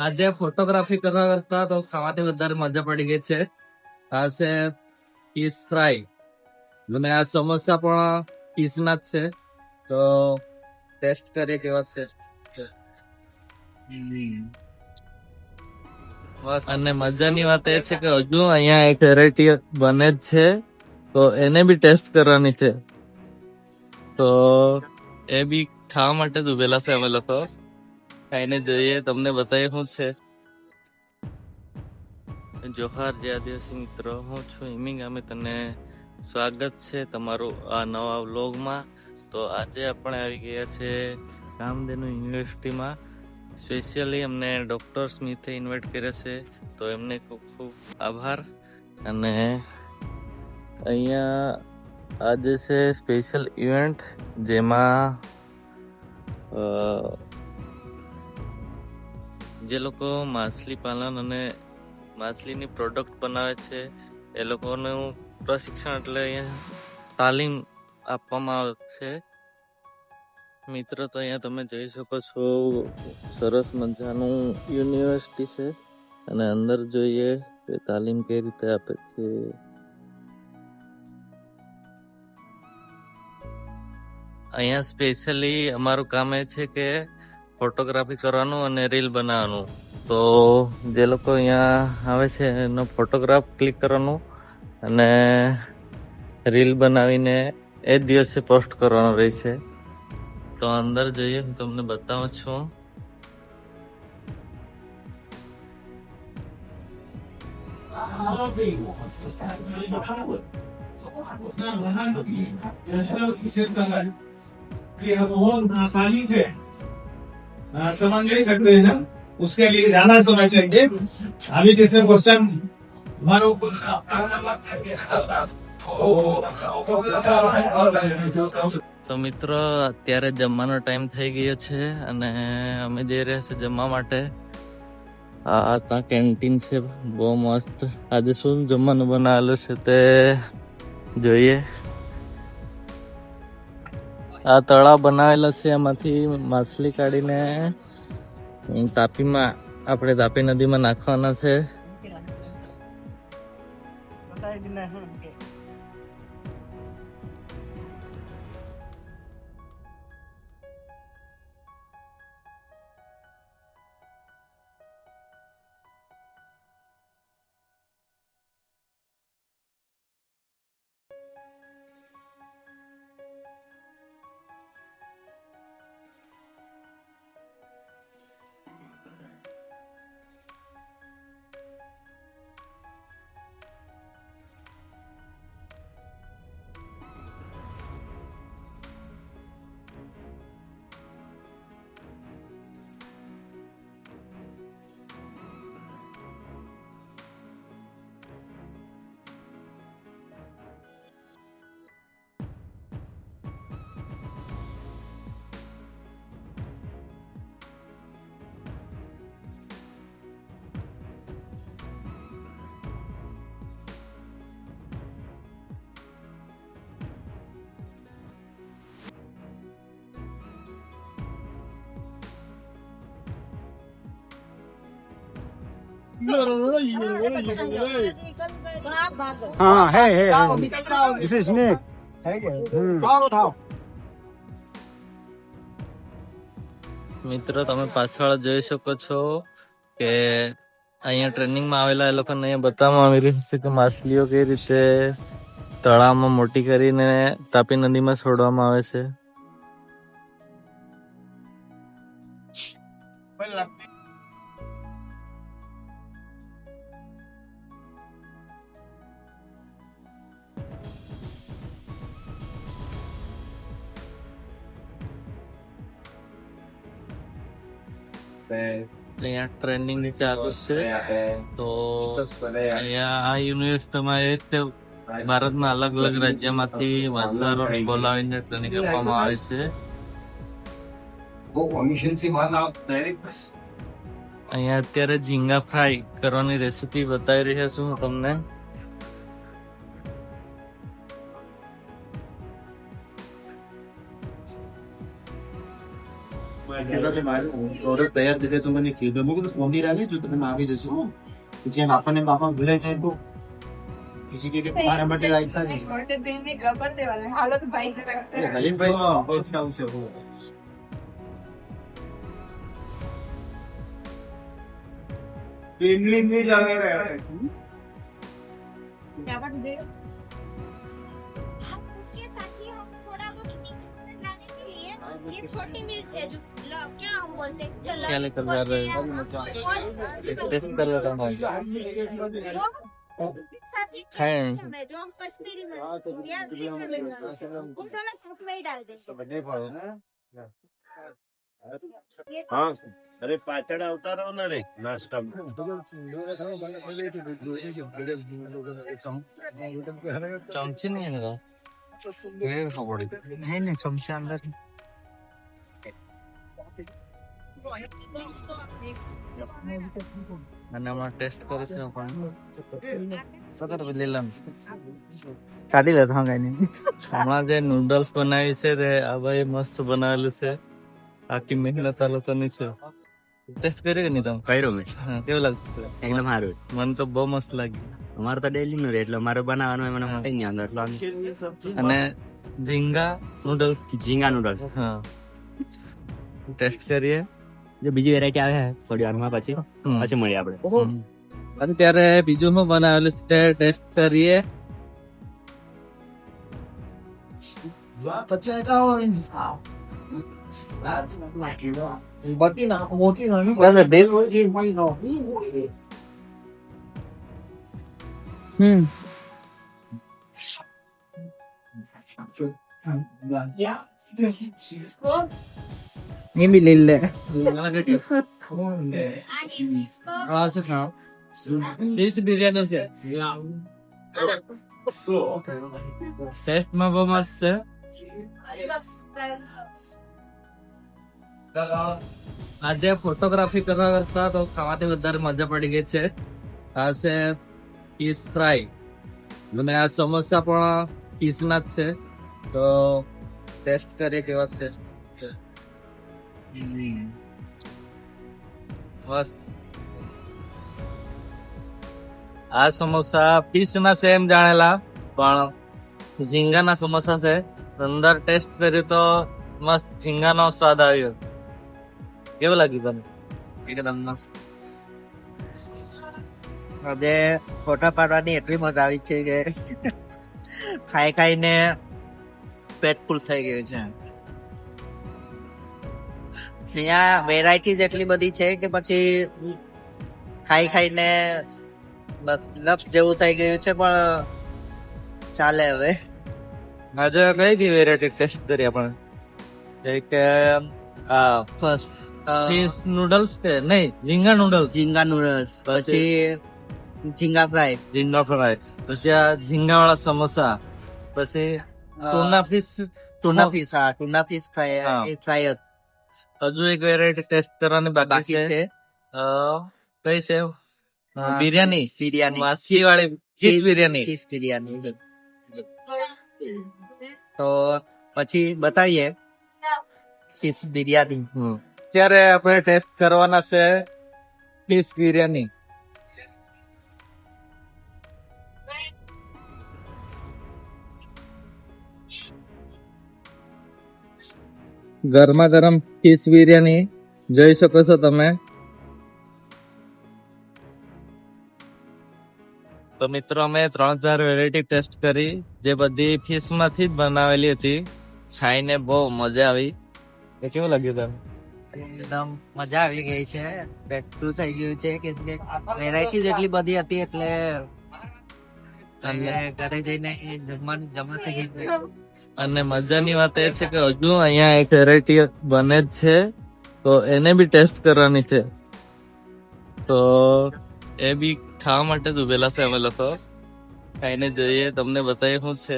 આજે ફોટોગ્રાફી કરવા કરતા તો ખાવાથી વધારે મજા પડી ગઈ છે. આ છે ફિશ ફ્રાય અને આ સમોસા પણ ફિશ ના જ છે. તો ટેસ્ટ કરીએ કેવા છે. અને મજાની વાત એ છે કે હજુ અહીંયા એક વેરાયટી બને જ છે, તો એને બી ટેસ્ટ કરવાની છે. તો એ બી ખાવા માટે જ ઉભેલા છે અમે લોકો. ખાઈને જોઈએ, તમને બતાવીએ શું છે. જોહાર જય આદિવાસી મિત્રો, હું છું હિમિંગ. અમે તને સ્વાગત છે તમારું આ નવા વ્લોગમાં. તો આજે આપણે આવી ગયા છે કામધેનુ યુનિવર્સિટીમાં. સ્પેશિયલી અમને ડોક્ટર સ્મિથે ઇન્વાઇટ કર્યા છે, તો એમને ખૂબ ખૂબ આભાર. અને અહીંયા આજે છે સ્પેશિયલ ઇવેન્ટ, જેમાં જે લોકો માછલી પાલન અને માછલીની પ્રોડક્ટ બનાવે છે એ લોકોનું પ્રશિક્ષણ એટલે અહીંયા તાલીમ આપવામાં આવે છે. મિત્રો, તો અહીંયા તમે જોઈ શકો છો, સરસ મજાનું યુનિવર્સિટી છે. અને અંદર જોઈએ કે તાલીમ કઈ રીતે આપે છે. અહીંયા સ્પેશિયલી અમારું કામ એ છે કે ફોટોગ્રાફી કરવાનું અને રીલ બનાવવાનું. તો જે લોકો અહીંયા આવે છે એનો ફોટોગ્રાફ ક્લિક કરવાનું અને રીલ બનાવીને એ જ દિવસે પોસ્ટ કરવાનું રહે છે. તો અંદર જઈએ, હું તમને બતાવું છું. कि हम बहुत आसानी से समझ नहीं सकते हैं ना, उसके लिए ज्यादा समय चाहिए. अभी जैसे क्वेश्चन हमारे ऊपर તો મિત્રો, અત્યારે જમવાનો ટાઈમ થઈ ગયો છે અને અમે જઈ રહ્યા છે જમવા માટે. આ ત્યાં કેન્ટીન છે, બહુ મસ્ત. આજે શું જમવાનું બનાવેલું છે તે જોઈએ. આ તળાવ બનાવેલા છે, એમાંથી માછલી કાઢીને તાપીમાં, આપણે તાપી નદીમાં નાખવાના છે. हाँ है इसे स्नेक है क्या? મિત્રો, તમે પાછળ જોઈ શકો છો કે અહીંયા ટ્રેનિંગમાં આવેલા એ લોકોને અહીંયા બતાવવામાં આવી રહ્યું છે કે માછલીઓ કઈ રીતે તળાવમાં મોટી કરીને તાપી નદીમાં છોડવામાં આવે છે. અહીંયા ટ્રેનિંગ ચાલુ છે. તો અહીંયા આ યુનિવર્સિટીમાં એક ભારતના અલગ અલગ રાજ્યમાંથી માછલારો બોલાવીને ટ્રેનિંગ આપવામાં આવે છે. અહીંયા અત્યારે ઝીંગા ફ્રાય કરવાની રેસીપી બતાવી રહ્યા છું હું તમને. એટલે મારું પ્રોડક્ટ તૈયાર થઈ જાય તો મને કીધું મેં કીધું ફોન ની રાની જો તમે આવી જશો પછી એમ આપણને બાપા ભૂલાઈ જાય તો किसी के मारा मटे ऐसा नहीं छोटे दिन में गबर दे वाले हालत भाई हलीम भाई बस नाम से हो इंग्लिश नहीं जाने रहा है क्या बात दे उसके साथ ही हम थोड़ा बहुत मिक्स लाने के लिए ये छोटी मिर्च है जो क्या हम बोलते हैं चलो क्या लेकर जा रहे हो? टेस्ट कर लेता हूँ खाए जो हम कश्मीरी में प्याज उसको ना सूप में ही डाल देंगे हाँ अरे पाचड़ अवतारो ना रे नाश्ता चमची नहीं है मेरा नहीं नहीं चमचे अंदर અને હમણાં ટેસ્ટ કરીશું આપણે સતત લીલમ કાઢી લેતો હા કઈ નહીં હમણાં જે નૂડલ્સ બનાવી છે તે આ ભાઈ મસ્ત બનાવેલું છે આખી મહેનત આ લોકોની છે ટેસ્ટ કરી કે નહીં તમે કર્યો મેં હા કેવું લાગતું છે એકદમ સારું મને તો બહુ મસ્ત લાગ્યું અમારે તો ડેલી નું રે એટલે અમારે બનાવવાનું મને મળે નહીં અંદર એટલે અને ઝીંગા નૂડલ્સ ઝીંગા નૂડલ્સ હા ટેસ્ટ કરીએ જો બીજી વેરાયટી આવે થોડી વારમાં પછી મળીએ આપણે અત્યારે બીજું શું બનાવેલું છે ટેસ્ટ કરીએ બટી ના મોટી નાની ये भी ले ले बीस बिरयानी છે સેટમાં બહુ મસ્ત છે આજે ફોટોગ્રાફી કરવા કરતા તો ખાવાથી વધારે મજા પડી ગઈ છે આ છે ફિશ ફ્રાય અને આ સમોસા પણ ફિશના જ છે તો ટેસ્ટ કરીએ કેવા છે બસ આ સમોસા ફિશ ના છે એમ જાણેલા પણ ઝીંગાના સમોસા છે અંદર ટેસ્ટ કર્યું તો મસ્ત ઝીંગાનો સ્વાદ આવ્યો કેવું લાગ્યું તને એકદમ મસ્ત આજે ફોટા પાડવાની એટલી મજા આવી છે કે ખાઈ ખાઈને પેટ ફૂલ થઈ ગયું છે અહીંયા વેરાયટી એટલી બધી છે કે પછી ખાઈ ખાઈને બસ લપ જેવું થઈ ગયું છે પણ ચાલે હવે આજે કઈ કઈ વેરાયટી ટેસ્ટ કરી આપણે એક આ ફર્સ્ટ ફિશ નૂડલ્સ કે નહીં ઝીંગા નૂડલ્સ ઝીંગા નૂડલ્સ પછી ઝીંગા ફ્રાય ઝીંગા ફ્રાય પછી આ ઝીંગા વાળા સમોસા પછી ટૂના ફિશ ટુના ફિશ ફ્રાય હા. એ ફ્રાય હજુ એક વેરાયટી ટેસ્ટ કરવાની બાકી છે કઈ છે બિરયાની બિરયાની માછલી વાળી ફિશ બિરયાની ફિશ બિરયાની તો પછી બતાવીએ ફિશ બિરયાની અત્યારે આપણે ટેસ્ટ કરવાના છે ફિશ બિરયાની ગરમા ગરમ ફિશ બિરયાની જોઈ શકો છો તમે તો મિત્રો અમે 3-4 વેરાયટી ટેસ્ટ કરી જે બધી ફિશ માંથી જ બનાવેલી હતી ખાઈને બહુ મજા આવી એ કેવું લાગ્યું તમને એકદમ મજા આવી ગઈ છે પેટ ફૂલ થઈ ગયું છે કે વેરાયટી જેટલી બધી હતી એટલે ઘરે જઈને જમવાનું જમા થઈ ગયું અને મજાની વાત એ છે કે હજુ અહીંયા એક વેરાયટી બને જ છે તો એને બી ટેસ્ટ કરવાની છે તો એ બી ખાવા માટે જ ઉભેલા છે અમે લોકો ખાઈને જોઈએ તમને બતાવીએ શું છે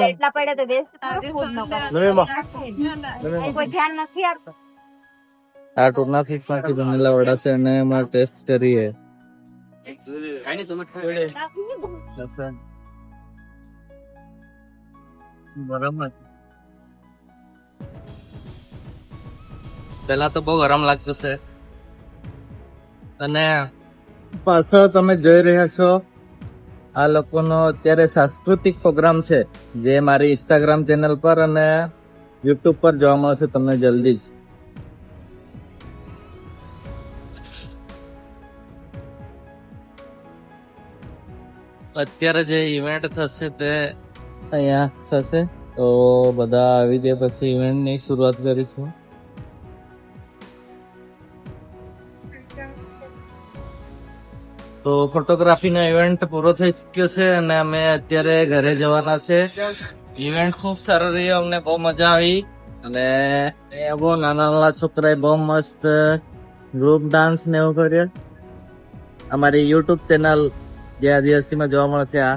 એટલા પડ્યા તો દેશ કોઈ ધ્યાન નથી આપતું આ ટૂના ફિશ માંથી બનેલા વડા છે અને એમાં ટેસ્ટ કરીએ બરાબર. પેલા તો બહુ ગરમ લાગતું છે અને પાછળ તમે જોઈ રહ્યા છો આ લોકોનો અત્યારે સાંસ્કૃતિક પ્રોગ્રામ છે જે મારી ઇન્સ્ટાગ્રામ ચેનલ પર અને યુટ્યુબ પર જોવા મળશે તમને જલ્દી જ. અત્યારે જે ઇવેન્ટ થશે તે અહીંયા થશે તો બધા આવી ગયા પછી ઇવેન્ટની શરૂઆત કરીશું. તો ફોટોગ્રાફીનો ઇવેન્ટ પૂરો થઈ ચુક્યો છે અને અમે અત્યારે ઘરે જવાના છે. ઇવેન્ટ ખૂબ સારો રહ્યો, અમને બહુ મજા આવી અને અહીંયા બહુ નાના નાના છોકરાએ બહુ મસ્ત ગ્રુપ ડાન્સ ને એવું કર્યો. અમારી યુટ્યુબ ચેનલ જે આદિવાસીમાં જોવા મળશે આ